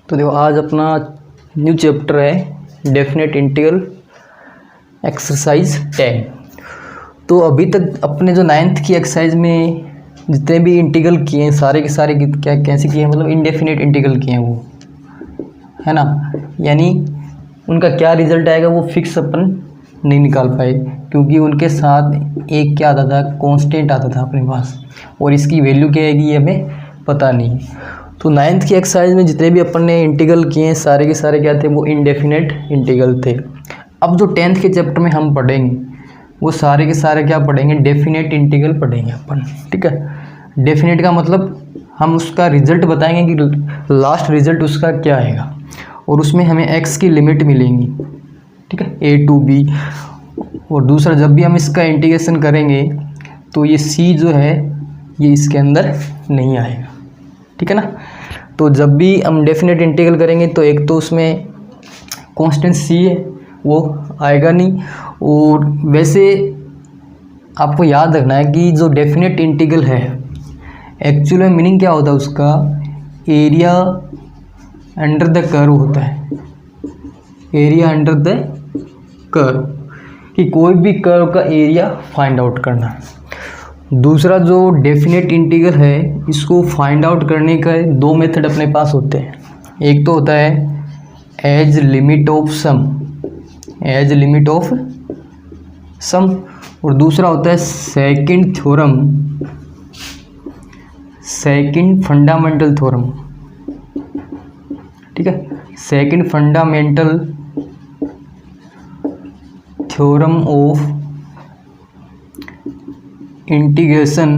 तो देखो आज अपना न्यू चैप्टर है डेफिनेट इंटीग्रल एक्सरसाइज 10। तो अभी तक अपने जो 9th की एक्सरसाइज में जितने भी इंटीग्रल किए हैं सारे के सारे क्या कैसे किए हैं, मतलब इंडेफिनेट इंटीग्रल किए हैं वो, है ना। यानी उनका क्या रिजल्ट आएगा वो फिक्स अपन नहीं निकाल पाए, क्योंकि उनके साथ एक क्या आता था, कांस्टेंट आता था अपने पास, और इसकी वैल्यू क्या आएगी ये हमें पता नहीं। तो 9th की एक्सरसाइज में जितने भी अपन ने इंटीग्रल किए हैं सारे के सारे क्या थे, वो इंडेफिनेट इंटीग्रल थे। अब जो 10th के चैप्टर में हम पढ़ेंगे वो सारे के सारे क्या पढ़ेंगे, डेफिनेट इंटीग्रल पढ़ेंगे अपन, ठीक है। डेफिनेट का मतलब हम उसका रिजल्ट बताएंगे कि लास्ट रिजल्ट उसका क्या आएगा, और उसमें हमें x की लिमिट मिलेंगी, ठीक है, a to b। और दूसरा जब भी हम इसका इंटीग्रेशन करेंगे तो ये c जो है ये इसके अंदर नहीं आएगा, ठीक है ना। तो जब भी हम डेफिनेट इंटीग्रल करेंगे तो एक तो उसमें कांस्टेंट c है वो आएगा नहीं, और वैसे आपको याद रखना है कि जो डेफिनेट इंटीग्रल है एक्चुअल में मीनिंग क्या होता है उसका, एरिया अंडर द कर्व होता है, एरिया अंडर द कर्व, कि कोई भी कर्व का एरिया फाइंड आउट करना है। दूसरा जो डेफिनेट इंटीग्रल है इसको फाइंड आउट करने का दो मेथड अपने पास होते हैं। एक तो होता है as limit of sum, as limit of sum, और दूसरा होता है second theorem, second fundamental theorem, ठीक है, second fundamental theorem of integration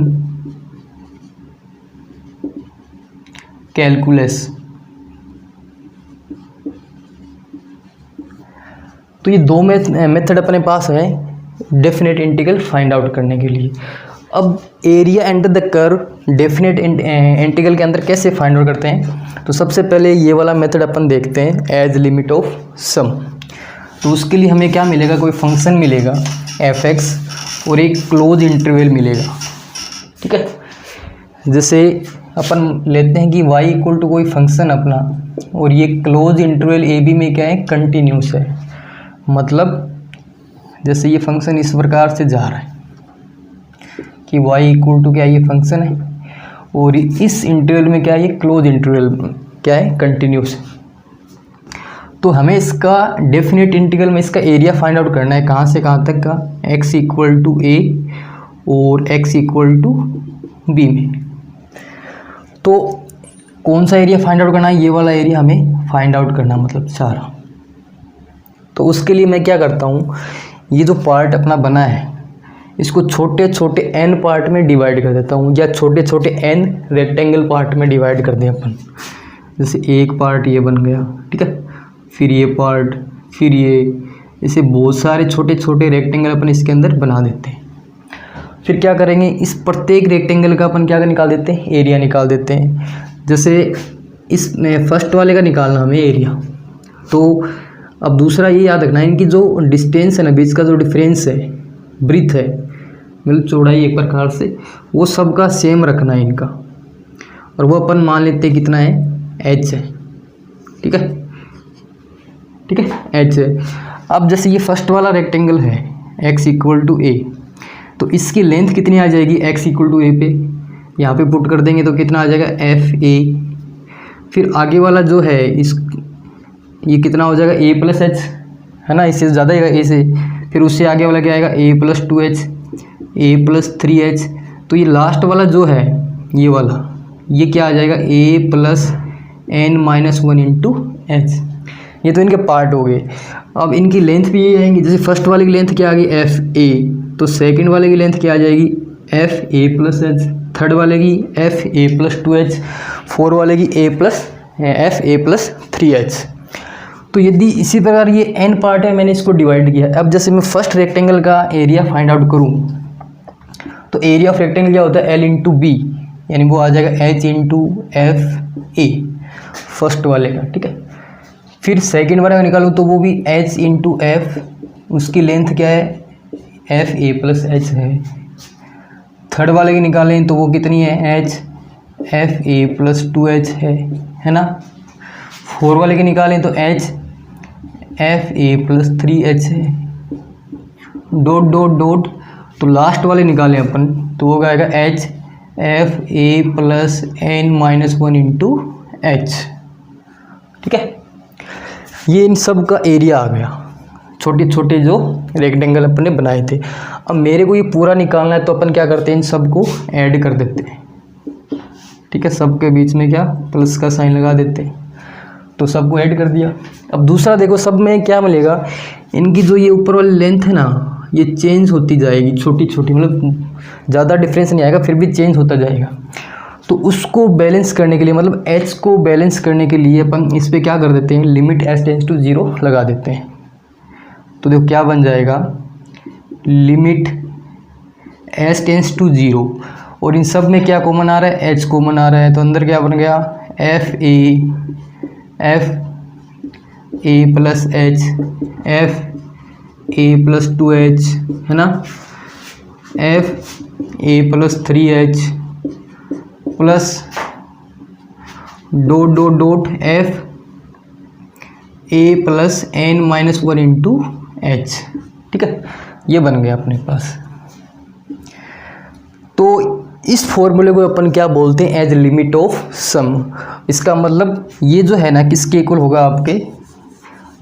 calculus. तो ये दो मेथड अपने पास है डेफिनेट इंटीग्रल फाइंड आउट करने के लिए। अब area under the curve definite integral के अंदर कैसे फाइंड आउट करते हैं, तो सबसे पहले ये वाला मेथड अपन देखते हैं एज लिमिट ऑफ सम। तो उसके लिए हमें क्या मिलेगा, कोई फंक्शन मिलेगा f(x) और एक क्लोज इंटरवल मिलेगा, ठीक है। जैसे अपन लेते हैं कि y इक्वल टू कोई फंक्शन अपना, और ये क्लोज इंटरवल ए बी में क्या है, कंटिन्यूस है। मतलब जैसे ये फंक्शन इस प्रकार से जा रहा है कि y इक्वल टू क्या, ये फंक्शन है, और इस इंटरवल में क्या है, ये क्लोज इंटरवल क्या है, कंटिन्यूस है। तो हमें इसका डेफिनेट इंटीग्रल में इसका एरिया फाइंड आउट करना है, कहाँ से कहाँ तक का, x इक्वल टू a और x इक्वल टू b में। तो कौन सा एरिया फाइंड आउट करना है, ये वाला एरिया हमें फाइंड आउट करना, मतलब सारा। तो उसके लिए मैं क्या करता हूँ, ये जो पार्ट अपना बना है इसको छोटे छोटे n पार्ट में डिवाइड कर देता हूँ, या छोटे छोटे n रेक्टेंगल पार्ट में डिवाइड कर दें अपन। जैसे एक पार्ट ये बन गया, ठीक है, फिर ये पार्ट, फिर ये, ऐसे बहुत सारे छोटे छोटे रेक्टेंगल अपन इसके अंदर बना देते हैं। फिर क्या करेंगे, इस प्रत्येक रेक्टेंगल का अपन क्या निकाल देते हैं, एरिया निकाल देते हैं। जैसे इसमें फर्स्ट वाले का निकालना हमें एरिया, तो अब दूसरा ये याद रखना है इनकी जो डिस्टेंस है ना, बीच का जो डिफरेंस है, ब्रीथ है, मतलब चौड़ाई एक प्रकार से, वो सबका सेम रखना है इनका, और वो अपन मान लेते हैं कितना है, h है, ठीक है, ठीक है, h है। अब जैसे ये फर्स्ट वाला रेक्टेंगल है x इक्वल टू a, तो इसकी लेंथ कितनी आ जाएगी, x इक्वल टू a पे यहाँ पे पुट कर देंगे तो कितना आ जाएगा, fa। फिर आगे वाला जो है ये कितना हो जाएगा, a प्लस h, है ना, इससे ज़्यादा आएगा a से। फिर उससे आगे वाला क्या आएगा, a plus 2h, a plus 3h। तो ये लास्ट वाला जो है ये वाला, ये क्या आ जाएगा, a plus n minus 1 into h। ये तो इनके पार्ट हो गए। अब इनकी लेंथ भी ये आएंगी, जैसे फर्स्ट वाले की लेंथ क्या आ गई, fa, तो सेकंड वाले की लेंथ क्या आ जाएगी, fa प्लस h, थर्ड वाले की fa प्लस 2h, फोर वाले की fa प्लस 3h। तो यदि इसी प्रकार ये n पार्ट है, मैंने इसको डिवाइड किया। अब जैसे मैं फर्स्ट रेक्टेंगल का एरिया फाइंड आउट करूँ तो एरिया ऑफ रेक्टेंगल क्या होता है, l इंटू बी, यानी वो आ जाएगा h into F A first वाले का, ठीक है। फिर सेकंड वाले का निकालूँ तो वो भी h इंटू एफ, उसकी लेंथ क्या है, एफ ए प्लस एच है। थर्ड वाले की निकालें तो वो कितनी है, h, F A plus 2h है ना। 4 वाले के निकालें तो H F A plus 3H है, डॉट डॉट डॉट, तो लास्ट वाले निकालें अपन तो वो आएगा H F A plus n-1 into H. ठीक है, ये इन सब का एरिया आ गया, छोटे छोटे जो रेक्टेंगल अपन ने बनाए थे। अब मेरे को ये पूरा निकालना है तो अपन क्या करते हैं, इन सब को ऐड कर देते हैं। ठीक है, सबके बीच में क्या प्लस का साइन लगा देते हैं, तो सबको ऐड कर दिया। अब दूसरा देखो, सब में क्या मिलेगा, इनकी जो ये ऊपर वाली लेंथ है ना, ये चेंज होती जाएगी, छोटी छोटी, मतलब ज़्यादा डिफरेंस नहीं आएगा, फिर भी चेंज होता जाएगा। तो उसको बैलेंस करने के लिए, मतलब h को बैलेंस करने के लिए अपन इस पर क्या कर देते हैं, लिमिट s टेंस टू 0 लगा देते हैं। तो देखो क्या बन जाएगा, लिमिट s टेंस टू 0, और इन सब में क्या कॉमन आ रहा है, h कॉमन आ रहा है, तो अंदर क्या बन गया, F A plus H F A plus 2H है ना, F A plus 3H plus dot dot dot F A plus n-1 into H. ठीक है, ये बन गया अपने पास। तो इस फॉर्मूले को अपन क्या बोलते हैं, एज लिमिट ऑफ सम। इसका मतलब ये जो है ना, किसके इक्वल होगा, आपके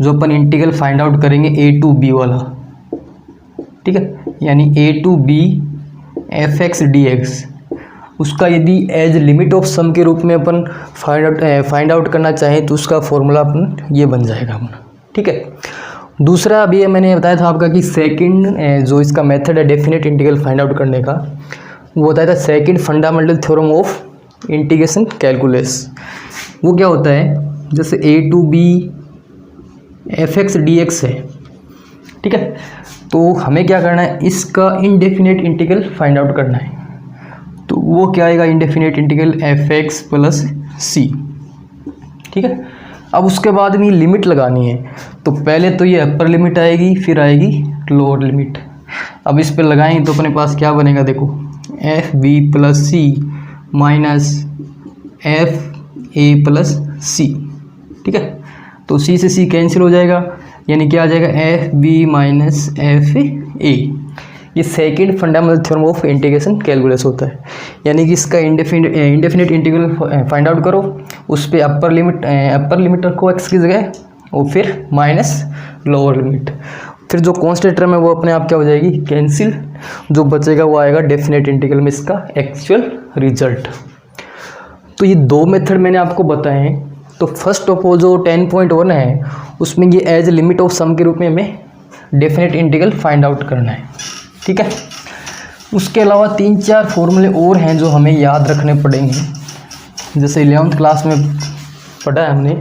जो अपन इंटीग्रल फाइंड आउट करेंगे a टू b वाला। ठीक है, यानी a to b fx dx, उसका यदि एज लिमिट ऑफ सम के रूप में अपन फाइंड आउट करना चाहें तो उसका फॉर्मूला अपन ये बन जाएगा अपना। ठीक है, दूसरा अभी मैंने बताया था आपका कि सेकंड जो इसका मेथड है डेफिनेट इंटीग्रल फाइंड आउट करने का, वो बताया था second fundamental theorem of integration calculus. वो क्या होता है, जैसे a to b fx dx है। ठीक है, तो हमें क्या करना है, इसका इनडेफिनेट इंटीग्रल फाइंड आउट करना है। तो वो क्या आएगा, indefinite integral fx plus c। ठीक है, अब उसके बाद में लिमिट लगानी है, तो पहले तो ये अपर लिमिट आएगी, फिर आएगी लोअर लिमिट। अब इस पे लगाएंगे तो अपने पास क्या बनेगा, देखो F B plus C minus F A plus C. ठीक है, तो सी से सी कैंसिल हो जाएगा, यानी क्या आ जाएगा, F B minus F A. ये second fundamental theorem of integration calculus होता है। यानी कि इसका इंडेफिनिट इंटीग्रल फाइंड आउट करो, उस पर अपर लिमिट रखो एक्स की जगह, और फिर माइनस लोअर लिमिट, फिर जो कॉन्स्टेंट टर्म है वो अपने आप क्या हो जाएगी, कैंसिल। जो बचेगा वो आएगा डेफिनेट इंटीग्रल में इसका एक्चुअल रिजल्ट। तो ये दो मेथड मैंने आपको बताए हैं। तो फर्स्ट ऑफ ऑल जो 10.1 है उसमें ये एज लिमिट ऑफ सम के रूप में हमें डेफिनेट इंटीग्रल फाइंड आउट करना है। ठीक है, उसके अलावा 3-4 फॉर्मूले और हैं जो हमें याद रखने पड़ेंगे। जैसे 11th क्लास में पढ़ा है हमने,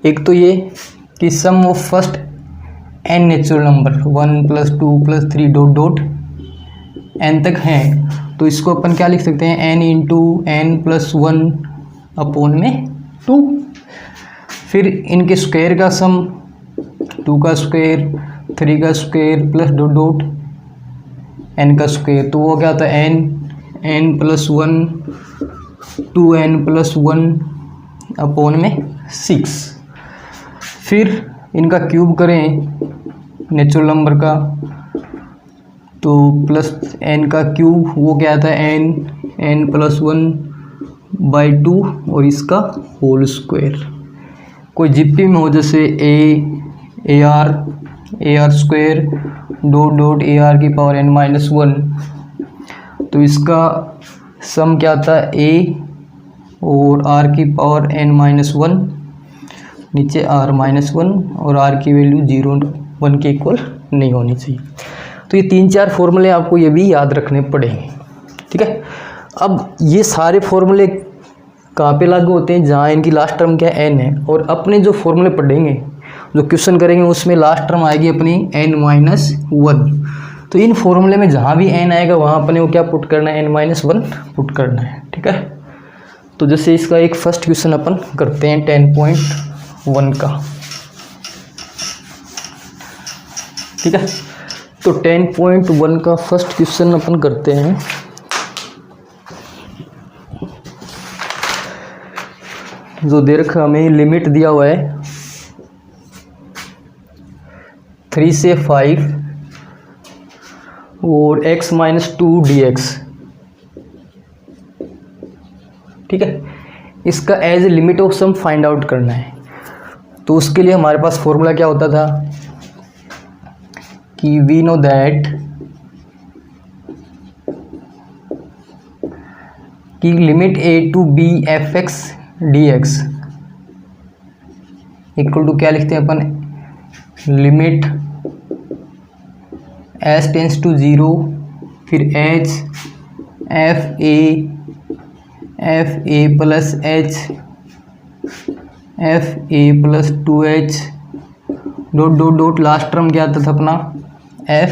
एक तो ये कि sum of first n natural number 1 + 2 + 3 dot dot n तक हैं, तो इसको अपन क्या लिख सकते हैं, n × n + 1 अपॉन में 2। फिर इनके स्क्वायर का सम 2 का स्क्वायर 3 का square plus dot dot n का स्क्वायर, तो वो क्या होता है, n + 1 2n + 1 अपॉन में 6। फिर इनका क्यूब करें नेचुरल नंबर का, तो प्लस n का क्यूब, वो क्या आता है, n + 1/2 और इसका होल स्क्वायर। कोई जीपी में हो जैसे ar square dot dot ar की पावर n-1, तो इसका सम क्या आता है, a और r की पावर n-1, नीचे r-1, और r की वैल्यू 0-1 के इक्वल नहीं होनी चाहिए। तो ये 3-4 फॉर्मूले आपको ये भी याद रखने पड़ेंगे। ठीक है, अब ये सारे फॉर्मूले कहाँ पे लागू होते हैं, जहाँ इनकी लास्ट टर्म क्या है, n है, और अपने जो फॉर्मूले पढ़ेंगे, जो क्वेश्चन करेंगे, उसमें लास्ट टर्म आएगी अपनी n-1। तो इन फॉर्मूले में जहाँ भी n आएगा वहाँ अपने को क्या पुट करना है, n-1 पुट करना है। ठीक है, तो जैसे इसका एक फर्स्ट क्वेश्चन अपन करते हैं 10.1 का। ठीक है, तो 10.1 का फर्स्ट क्वेश्चन अपन करते हैं। जो दे रखा हमें लिमिट दिया हुआ है 3 से 5 और x माइनस 2 dx, ठीक है। इसका as a limit of sum find out करना है। तो उसके लिए हमारे पास फॉर्मूला क्या होता था कि वी नो दैट कि limit a to b fx dx equal to क्या लिखते हैं अपन, लिमिट s टेंस टू 0 फिर h f a plus h f a plus 2h dot dot dot last term क्या आता था अपना f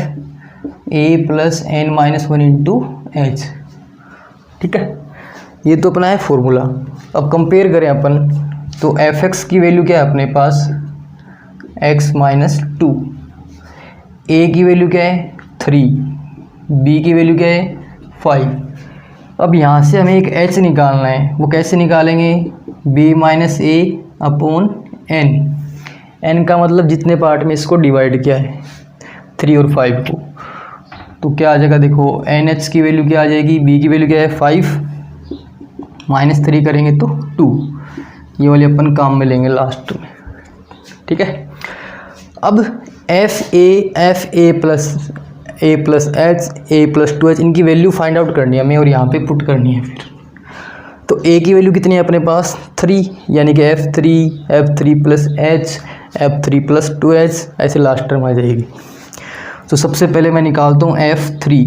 a plus n minus 1 into h, ठीक है। ये तो अपना है फॉर्मूला। अब कंपेयर करें अपन तो fx की वैल्यू क्या है अपने पास x माइनस 2, a की वैल्यू क्या है 3, b की वैल्यू क्या है 5। अब यहाँ से हमें एक h निकालना है, वो कैसे निकालेंगे, b minus a upon n का मतलब जितने पार्ट में इसको डिवाइड किया है 3 और 5 को, तो क्या आ जाएगा देखो nh की वैल्यू क्या आ जाएगी, b की वैल्यू क्या है 5 माइनस 3 करेंगे तो 2, ये वाले अपन काम में लेंगे लास्ट में, ठीक है। अब F A plus H A plus 2h इनकी वैल्यू फाइंड आउट करनी है हमें और यहाँ पे पुट करनी है फिर। तो a की वैल्यू कितनी है अपने पास 3, यानी कि f3 plus h f3 plus 2h ऐसे लास्ट टर्म आ जाएगी। तो सबसे पहले मैं निकालता हूँ f3,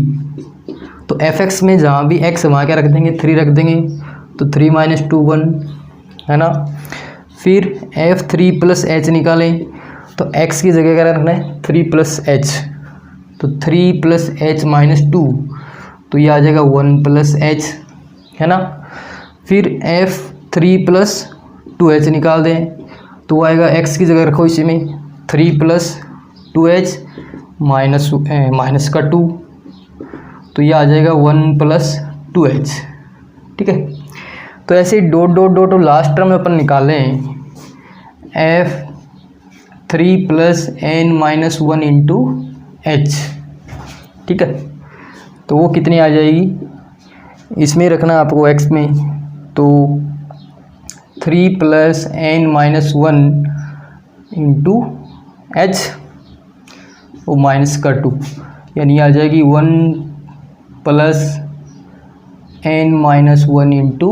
तो fx में जहाँ भी x वहाँ क्या रख देंगे 3 रख देंगे, तो 3 माइनस 2 1 है ना। फिर f3 प्लस h निकालें तो x की जगह क्या रखना है 3 प्लस h, तो 3 प्लस h माइनस 2, तो ये आ जाएगा 1 प्लस h है ना। फिर f3 प्लस 2h निकाल दें तो आएगा x की जगह रखो इसी में 3 प्लस 2h माइनस का 2, तो ये आ जाएगा 1 प्लस 2h, ठीक है। तो ऐसे डॉट डॉट डॉट और लास्ट टर्म में अपन निकालें f3 plus n minus 1 into h, ठीक है। तो वो कितनी आ जाएगी, इसमें रखना आपको x में, तो 3 plus n minus 1 into h वो माइनस का 2, यानी आ जाएगी 1 plus n minus 1 into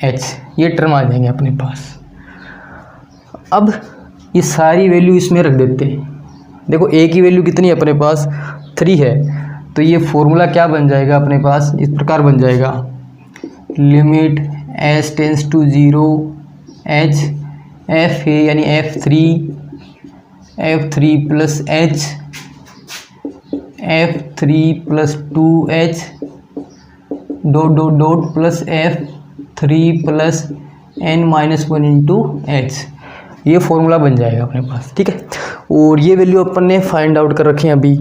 h, ये टर्म आ जाएंगे अपने पास। अब ये सारी वैल्यू इसमें रख देते हैं। देखो a की वैल्यू कितनी है अपने पास 3 है, तो ये फॉर्मूला क्या बन जाएगा अपने पास, इस प्रकार बन जाएगा, limit s tends to 0 h f है यानी f3 plus h f3 plus 2h dot dot dot plus f3 plus n minus 1 into h, ये फॉर्मूला बन जाएगा अपने पास, ठीक है। और ये वैल्यू अपन ने फाइंड आउट कर रखे हैं अभी,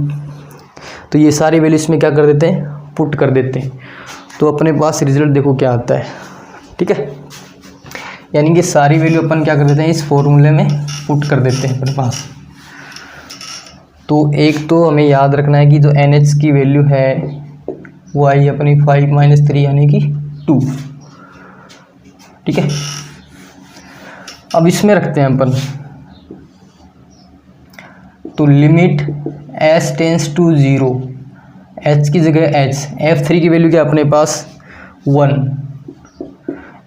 तो ये सारी वैल्यू इसमें क्या कर देते हैं पुट कर देते हैं, तो अपने पास रिजल्ट देखो क्या आता है, ठीक है। यानी कि सारी वैल्यू अपन क्या कर देते हैं इस फॉर्मूले में पुट कर देते हैं अपने पास। तो एक तो हमें याद रखना है कि जो NH की वैल्यू है वो आई अपनी 5 माइनस 3 यानी कि 2, ठीक है। अब इसमें रखते हैं अपन, तो limit s tends to 0 h की जगह h, f3 की वैल्यू क्या अपने पास 1,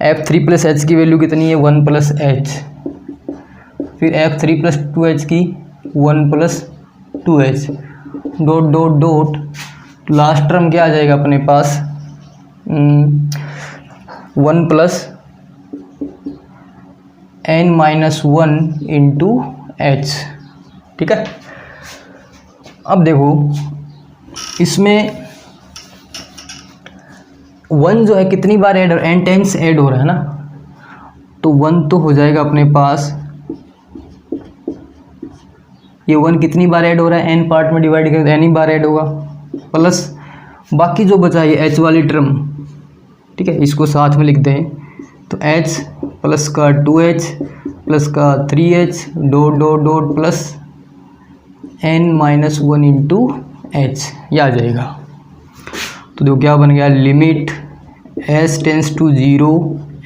f3 प्लस h की वैल्यू कितनी है 1 प्लस h, फिर f3 प्लस 2h की 1 plus 2h dot dot dot last term क्या आ जाएगा अपने पास 1 plus n minus 1 into h, ठीक है। अब देखो इसमें 1 जो है कितनी बार ऐड n टाइम्स ऐड हो रहा है ना, तो 1 तो हो जाएगा अपने पास, ये 1 कितनी बार ऐड हो रहा है n पार्ट में डिवाइड करें तो n ही बार ऐड होगा, प्लस बाकी जो बचा ये h वाली टर्म, ठीक है, इसको साथ में लिखते हैं, तो h प्लस का 2h प्लस का 3h dot dot dot plus n-1 into h, ये आ जाएगा। तो देखो क्या बन गया, limit s tends to 0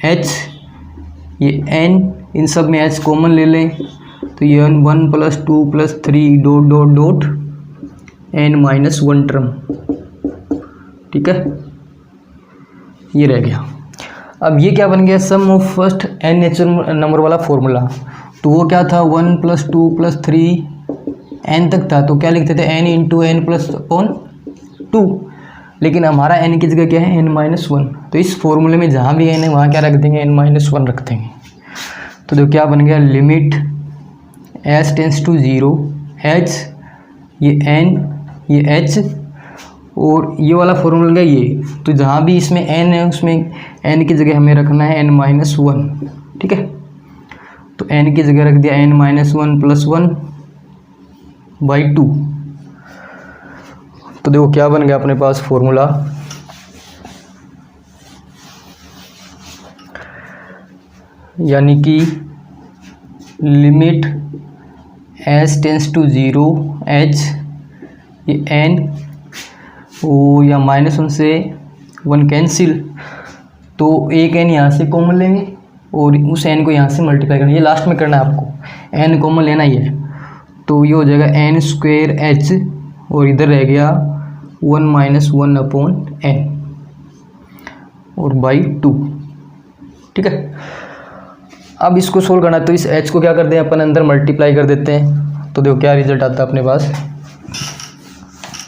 h, ये n, इन सब में h कॉमन ले लें तो ये 1 प्लस 2 प्लस 3 dot dot dot n-1 term, ठीक है, ये रह गया। अब ये क्या बन गया, sum of first n natural number वाला फॉर्मूला। तो वो क्या था, 1 प्लस 2 प्लस 3 n तक था, तो क्या लिखते थे n into n plus upon 2, लेकिन हमारा n की जगह क्या है n-1। तो इस फॉर्मूले में जहाँ भी n है वहाँ क्या रख देंगे, n-1 रख देंगे। तो देखो क्या बन गया, limit s tends to 0 h, ये n ये h, और ये वाला फॉर्मूला क्या ये, तो जहाँ भी इसमें n है उसमें n की जगह हमें रखना है n-1, ठीक है। तो n की जगह रख दिया n-1 प्लस 1 बाई 2। तो देखो क्या बन गया अपने पास फॉर्मूला, यानी कि limit s tends to 0 h, ये n ओ या -1 से 1 कैंसिल, तो एक n यहाँ से कॉमन लेंगे और उस n को यहाँ से मल्टीप्लाई करना, ये लास्ट में करना है आपको, n कॉमन लेना ही है। तो ये हो जाएगा n² h और इधर रह गया 1 - 1 अपॉन n और बाई 2, ठीक है। अब इसको सोल्व करना है तो इस h को क्या करते हैं अपन अंदर मल्टीप्लाई कर देते हैं। तो देखो क्या रिजल्ट आता है अपने पास,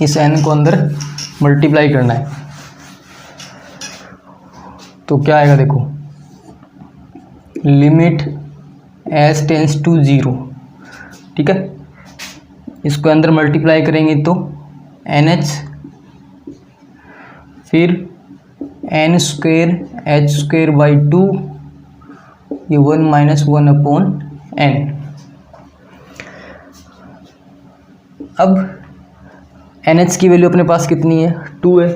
इस n को अंदर मल्टीप्लाई करना है तो क्या आएगा, देखो लिमिट s टेंस टू 0, ठीक है, इसको अंदर मल्टीप्लाई करेंगे तो nh, फिर n² h² बाई 2, ये 1 - 1 अपॉन n। अब NH की वैल्यू अपने पास कितनी है, 2 है,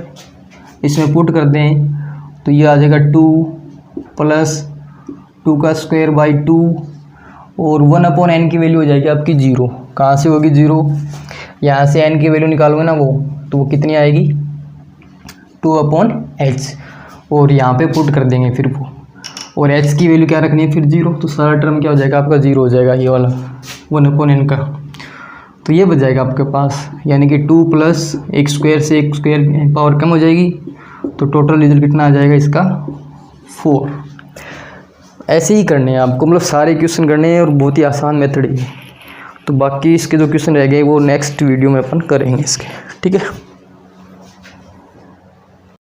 इसमें पुट कर दें तो ये आ जाएगा 2 प्लस 2 का स्क्वायर बाई 2 और 1 अपॉन n की वैल्यू हो जाएगी आपकी 0। कहाँ से होगी 0, यहाँ से n की वैल्यू निकालोगे ना वो, तो वो कितनी आएगी 2 अपॉन h, और यहाँ पे पुट कर देंगे फिर वो, और h की वैल्यू क्या रखनी है फिर 0, तो सारा टर्म क्या हो जाएगा आपका 0 हो जाएगा, ये वाला 1 अपॉन n का। तो ये बच जाएगा आपके पास, यानी कि 2 प्लस एक स्क्वायर से एक स्क्वायर पावर कम हो जाएगी, तो टोटल रिजल्ट कितना आ जाएगा इसका 4। ऐसे ही करने हैं आपको, मतलब सारे क्वेश्चन करने हैं और बहुत ही आसान मेथड है। तो बाकी इसके जो क्वेश्चन रह गए वो नेक्स्ट वीडियो में अपन करेंगे इसके, ठीक है।